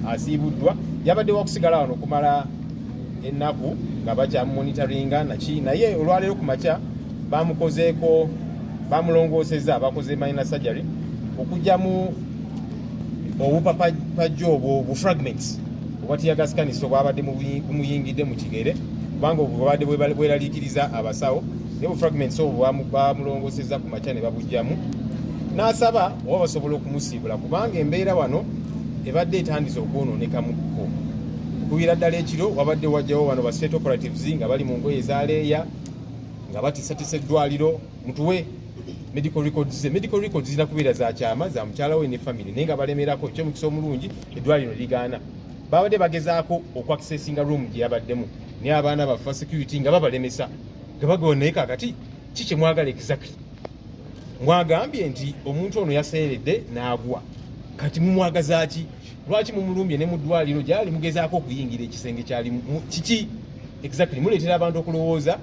asiibuddwa yabadde wakusigala wano okumala ennaku nga bakyamumonitoringa naye olwaleero ku makya bamukozeeko bamulongoosezza bakoze minor surgery okugyamu obupapajjo obwo bu fragments obwatiyagas kanisa obwabadde bumuyingidde mu kigere kubanga obwo bwabadde bweraliikiriza abasawo naye bu fragments obwo bamulongoosezza ku makya ne babugyamu n'asaba oba basobola okumusiibula kubanga embeera wano ebadde etandise okwonoonekamuko okuviira ddala ekiro wabadde wajjawo wano ba state operatives nga bali mu ngoye ezaleeya nga batisatisa eddwaliro mutuwe medical records zirina kubeera za kyama za mukyala we ne family naye nga balemerako ekyomukisa omulungi eddwaliro ligaana babadde bagezaako okwakisesinga room gye yabaddemu naye abaana bafa security nga babalemesa nga bagoba naye kakati ki kye mwagala exactly mwagambye nti omuntu ono yaseeredde n'agwa kati mumwagaza ki lwaki mumulumbye ne mu ddwaliro gyali mugezaako okuyingira ekisenge kyali kiki exactly muleetera abantu okulowooza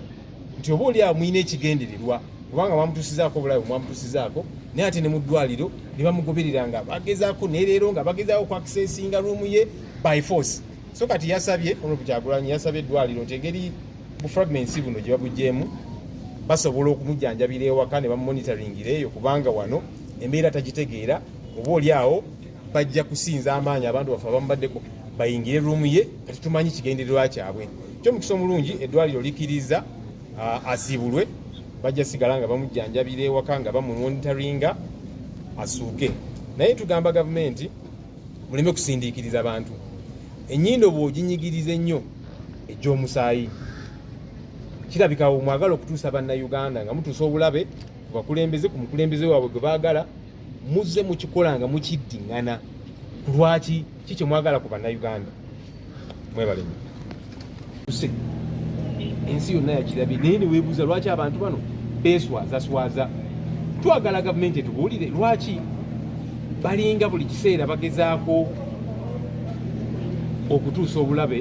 nti oba oli awo mulina ekigendererwa kubanga mwamutusizaako obulabe mwamutusizaako naye ate ne mu ddwaliro ne bamugoberera nga bagezaako naye leero nga bagezaako okwakisesinga ruumu ye by force so kati yasabye Honorable Kyagulanyi yasabye eddwaliro nti engeri bu fragments buno gye babuggyemu basobola okumujjanjabira ewaka ne bamumonitoringira eyo kubanga wano embeera tagitegeera oba oli awo bajja kusinza amaanyi abantu bafe abamubaddeko bayingire ruumu ye kati tumanyi kigendererwa kyabwe kyomukisa omulungi eddwaliro likiriza asiibulwe bajja sigala nga bamujjanjabira ewaka nga bamumonitoringa asuuke naye tugamba gavumenti muleme kusindiikiriza bantu ennyindo bw'oginyigiriza ennyo egy'omusaayi kirabika mwagala okutuusa bannayuganda nga mutuusa obulabe ku bakulembeze ku mukulembeze waabwe gwe baagala muzze mukikola nga mukiddiŋŋana lwaki kikye mwagala ku bannayuganda mwebale nnyo ensi yonna yakirabye naye neweebuuza lwaki abantu bano beeswazaswaza twagala gavumenti etubuulire lwaki balinga buli kiseera bagezaako okutuusa obulabe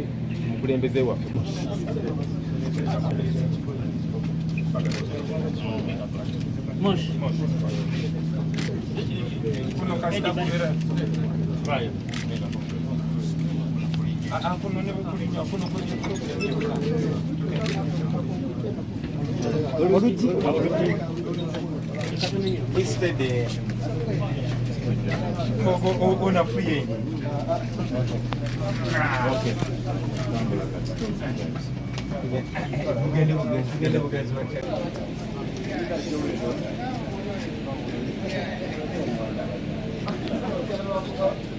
mukulembeze waffe Okay.